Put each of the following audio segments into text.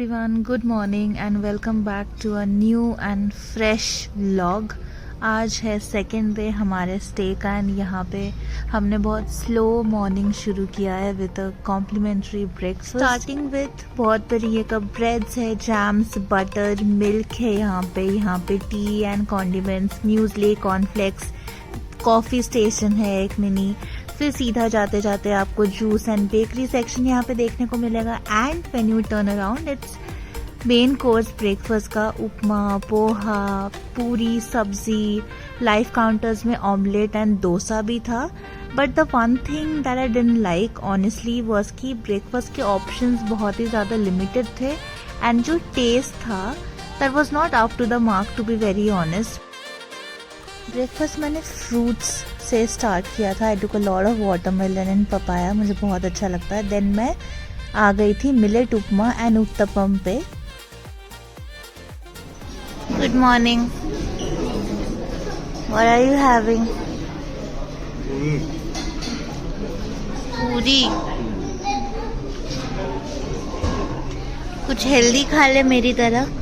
everyone, good morning and welcome back to a new and fresh vlog। आज है second day हमारे stay का and यहाँ पे हमने बहुत स्लो मॉर्निंग शुरू किया है with a complimentary breakfast starting with बहुत तरीके का ब्रेड्स है, जैम्स, बटर, मिल्क है यहाँ पे T and condiments, muesli, cornflakes, coffee station है एक मिनी। फिर सीधा जाते जाते आपको जूस एंड बेकरी सेक्शन यहाँ पे देखने को मिलेगा। And when you turn around it's main course breakfast का उपमा, पोहा, पूरी, सब्जी, लाइफ काउंटर्स में ऑमलेट एंड डोसा भी था। But the one thing that I didn't like honestly was कि ब्रेकफास्ट के ऑप्शंस बहुत ही ज़्यादा लिमिटेड थे एंड जो टेस्ट था that was not up to the mark, to be very honest. Breakfast मैंने फ्रूट्स से स्टार्ट किया था। I took a lot of watermelon and papaya, मुझे बहुत अच्छा लगता है। देन मैं आ गई थी मिलेट उपमा एंड उत्तपम पे। Good morning, what are you having? Puri. कुछ हेल्दी खा ले मेरी तरह।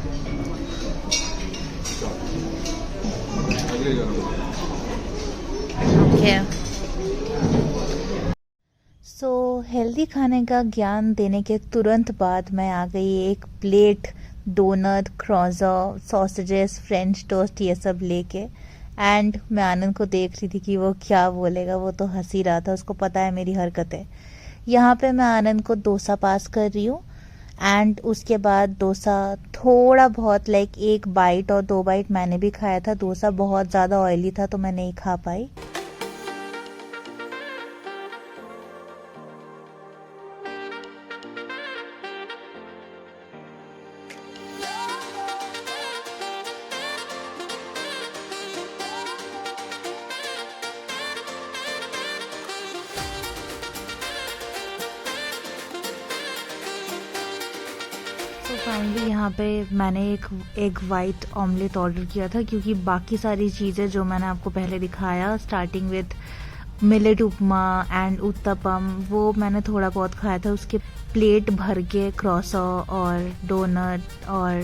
सो हेल्दी खाने का ज्ञान देने के तुरंत बाद मैं आ गई एक plate donut, क्रॉसर, sausages, French toast ये सब लेके। एंड मैं आनंद को देख रही थी कि वो क्या बोलेगा। वो तो हंस ही रहा था, उसको पता है मेरी हरकतें। यहाँ पे मैं आनंद को डोसा पास कर रही हूँ एंड उसके बाद डोसा थोड़ा बहुत लाइक 1 बाइट और 2 बाइट मैंने भी खाया था। डोसा बहुत ज़्यादा ऑयली था तो मैं नहीं खा पाई। तो फाइनली यहाँ पे मैंने एक एग वाइट ऑमलेट ऑर्डर किया था क्योंकि बाकी सारी चीज़ें जो मैंने आपको पहले दिखाया starting with millet upma and uttapam वो मैंने थोड़ा बहुत खाया था। उसके प्लेट भर के क्रॉसर और डोनट और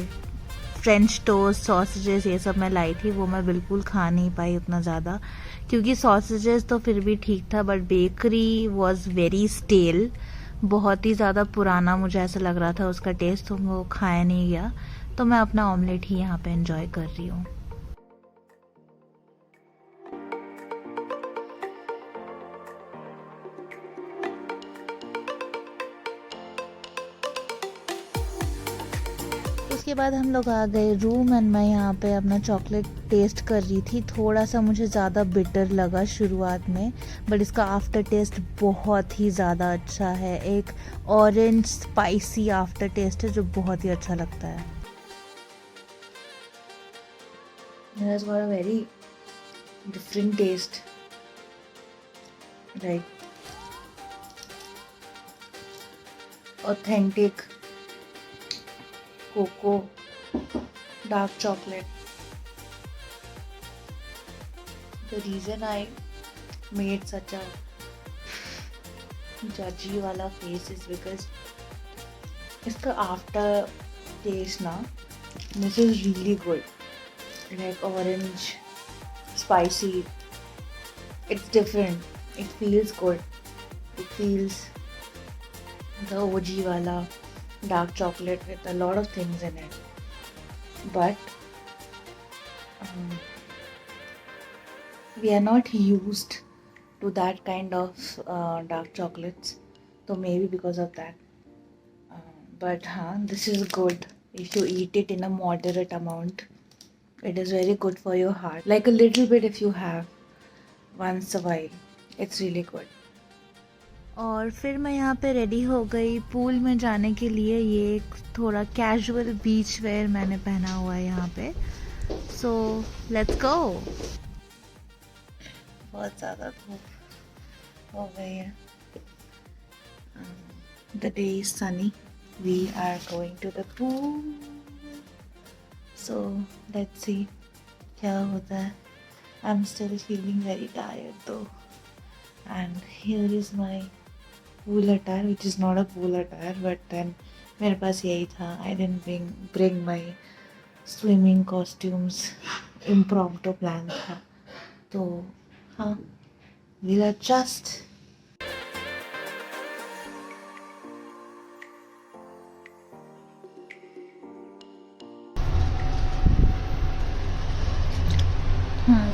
फ्रेंच टोस्ट, सॉसेजेस ये सब मैं लाई थी। वो मैं बिल्कुल खा नहीं पाई उतना ज़्यादा क्योंकि सॉसेजेस तो फिर भी ठीक था but bakery was very stale, बहुत ही ज़्यादा पुराना मुझे ऐसा लग रहा था उसका टेस्ट, तो वो खाया नहीं गया। तो मैं अपना ऑमलेट ही यहाँ पे एंजॉय कर रही हूँ। उसके बाद हम लोग आ गए रूम एंड मैं यहाँ पे अपना चॉकलेट टेस्ट कर रही थी। थोड़ा सा मुझे ज़्यादा बिटर लगा शुरुआत में बट इसका आफ्टर टेस्ट बहुत ही ज़्यादा अच्छा है। एक ऑरेंज स्पाइसी आफ्टर टेस्ट है जो बहुत ही अच्छा लगता है। It has got a very different taste, like authentic cocoa dark chocolate. The reason I made such a judgy wala face is because इसका after taste ना, this is really good, like orange, spicy. It's different. It feels good. It feels the OG wala dark chocolate with a lot of things in it. But we are not used to that kind of dark chocolates, so maybe because of that. But this is good if you eat it in a moderate amount. It is very good for your heart, like a little bit if you have once a while. It's really good. और फिर मैं यहाँ पे ready हो गई pool में जाने के लिए। ये एक थोड़ा कैजुअल बीच वेयर मैंने पहना हुआ है यहाँ पे। So let's go. बहुत ज़्यादा धूप हो गई है। The day is sunny, we are going to the pool, so let's see क्या होता है। I am still feeling very tired though. And here is my pool attire, which is not a pool attire, but then मेरे पास यही था. I didn't bring my swimming costumes. Impromptu plan था. तो हाँ, we'll adjust.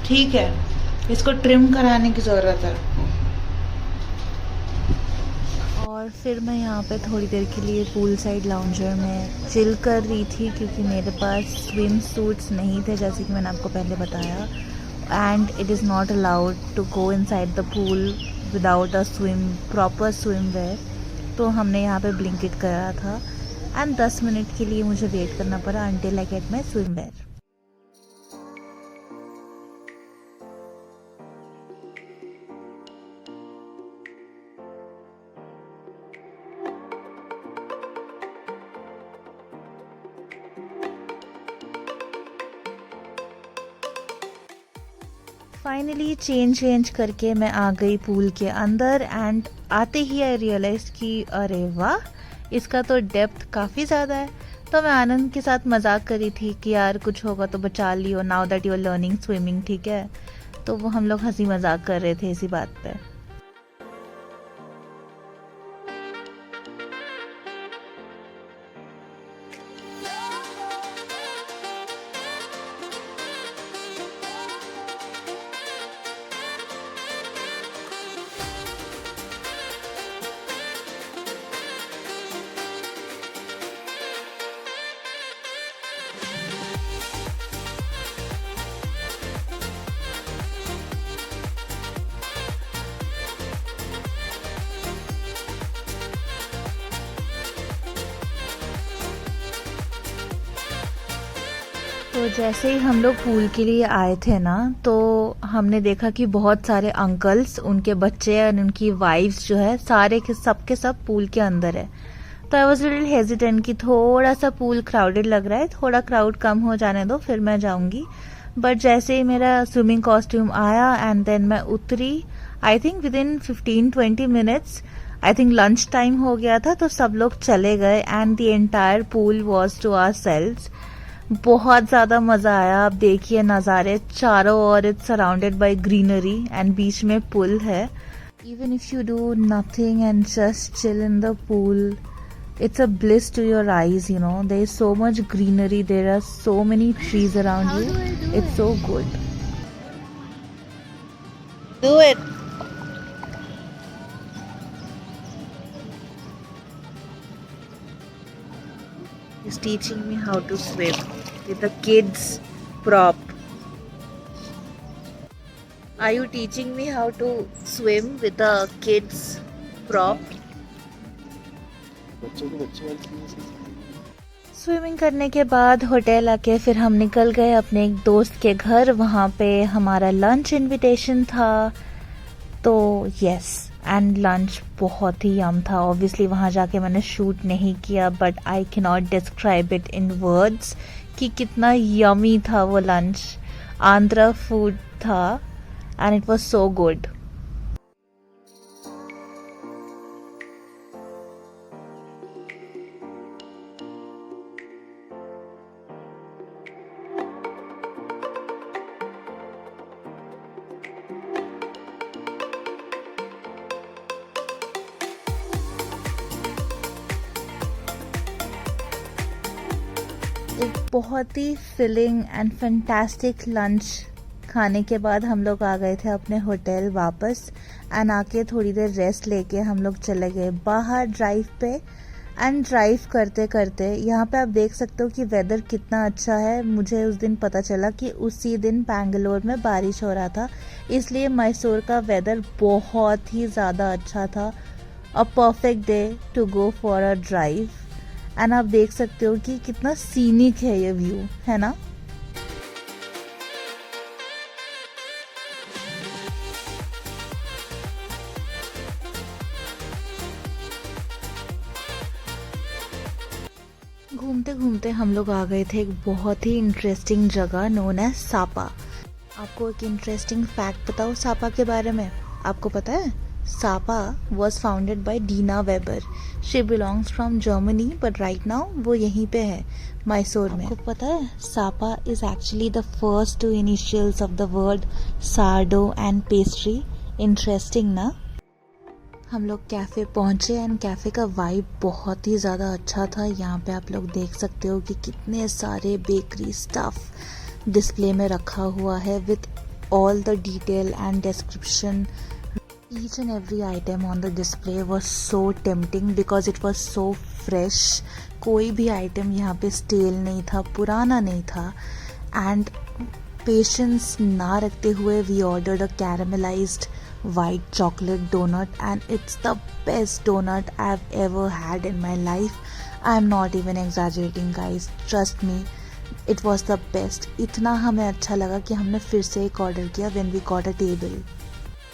ठीक है, इसको trim कराने की ज़रूरत है. और फिर मैं यहाँ पे थोड़ी देर के लिए पूल साइड लाउंजर में चिल कर रही थी, क्योंकि मेरे पास स्विम सूट्स नहीं थे, जैसे कि मैंने आपको पहले बताया. And it is not allowed to go inside the pool without a proper swimwear. तो हमने यहाँ पे ब्लिंकिट करा था एंड 10 मिनट के लिए मुझे वेट करना पड़ा until I get my swimwear. Finally change करके मैं आ गई पूल के अंदर. एंड आते ही आई रियलाइज कि अरे वाह, इसका तो डेप्थ काफ़ी ज़्यादा है. तो मैं आनंद के साथ मजाक करी थी कि यार कुछ होगा तो बचा लियो, now that you are learning swimming. ठीक है, तो वो हम लोग हंसी मजाक कर रहे थे इसी बात पे. तो जैसे ही हम लोग पूल के लिए आए थे ना, तो हमने देखा कि बहुत सारे अंकल्स, उनके बच्चे और उनकी वाइफ्स जो है सारे के सब पूल के अंदर है. तो आई वॉज लिटिल हेजिटेंट कि थोड़ा सा पूल क्राउडेड लग रहा है, थोड़ा क्राउड कम हो जाने दो फिर मैं जाऊंगी. बट जैसे ही मेरा स्विमिंग कॉस्ट्यूम आया एंड देन मैं उतरी, I think within 15-20 minutes, I think lunch time हो गया था, तो सब लोग चले गए and the entire pool was to ourselves. बहुत ज़्यादा मज़ा आया. आप देखिए नज़ारे चारों ओर, it's surrounded by greenery and बीच में पुल है. Even if you do nothing and just chill in the pool, it's a bliss to your eyes, you know. There is so much greenery, there are so many trees around you. It's so good. Do it. He's teaching me how to swim with a kid's prop. Are you teaching me how to swim with a kid's prop? Swimming करने के बाद hotel आके फिर हम निकल गए अपने एक दोस्त के घर. वहाँ पे हमारा लंच इनविटेशन था. तो यस, एंड लंच बहुत ही यम था. ऑब्वियसली वहाँ जाके मैंने शूट नहीं किया, but I can not describe it in words कि कितना यमी था वो लंच. आंध्रा फूड था and it was so good. एक बहुत ही फिलिंग एंड फैंटास्टिक लंच खाने के बाद हम लोग आ गए थे अपने होटल वापस. एंड आके थोड़ी देर रेस्ट लेके हम लोग चले गए बाहर ड्राइव पे. एंड ड्राइव करते करते यहाँ पे आप देख सकते हो कि वेदर कितना अच्छा है. मुझे उस दिन पता चला कि उसी दिन बैंगलोर में बारिश हो रहा था, इसलिए मैसूर का वेदर बहुत ही ज़्यादा अच्छा था. A perfect day to go for a drive. And आप देख सकते हो कि कितना सीनिक है ये व्यू, है ना. घूमते घूमते हम लोग आ गए थे एक बहुत ही इंटरेस्टिंग जगह नोन है सापा. आपको एक इंटरेस्टिंग फैक्ट बताओ सापा के बारे में. आपको पता है Sapa was founded by Dina Weber. She belongs from Germany, but right now वो यहीं पे है, मैसूर में. आपको पता है, Sapa is actually the first two initials of the word sourdough and pastry. Interesting ना? हम लोग कैफ़े पहुँचे एंड कैफ़े का वाइब बहुत ही ज़्यादा अच्छा था. यहाँ पे आप लोग देख सकते हो कि कितने सारे बेकरी स्टफ़ डिस्प्ले में रखा हुआ है with all the detail and description. Each and every item on the display was so tempting because it was so fresh. कोई भी item यहाँ पे stale नहीं था, पुराना नहीं था. And patience ना रखते हुए we ordered a caramelized white chocolate donut and it's the best donut I've ever had in my life. I'm not even exaggerating guys, trust me. It was the best. इतना हमें अच्छा लगा कि हमने फिर से एक ऑर्डर किया when we got a table.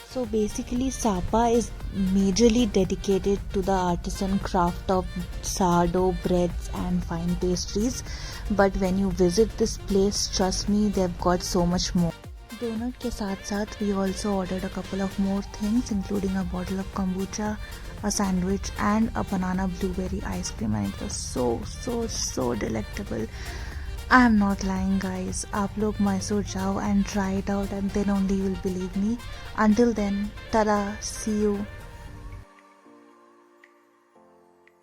So basically Sapa is majorly dedicated to the artisan craft of sourdough breads and fine pastries. But when you visit this place, trust me, they've got so much more. Donut के साथ साथ we also ordered a couple of more things, including a bottle of kombucha, a sandwich and a banana blueberry ice cream, and it was so delectable. I am not lying guys. आप लोग मैसूर जाओ and try it out and then only you will believe me. Until then, tada, see you.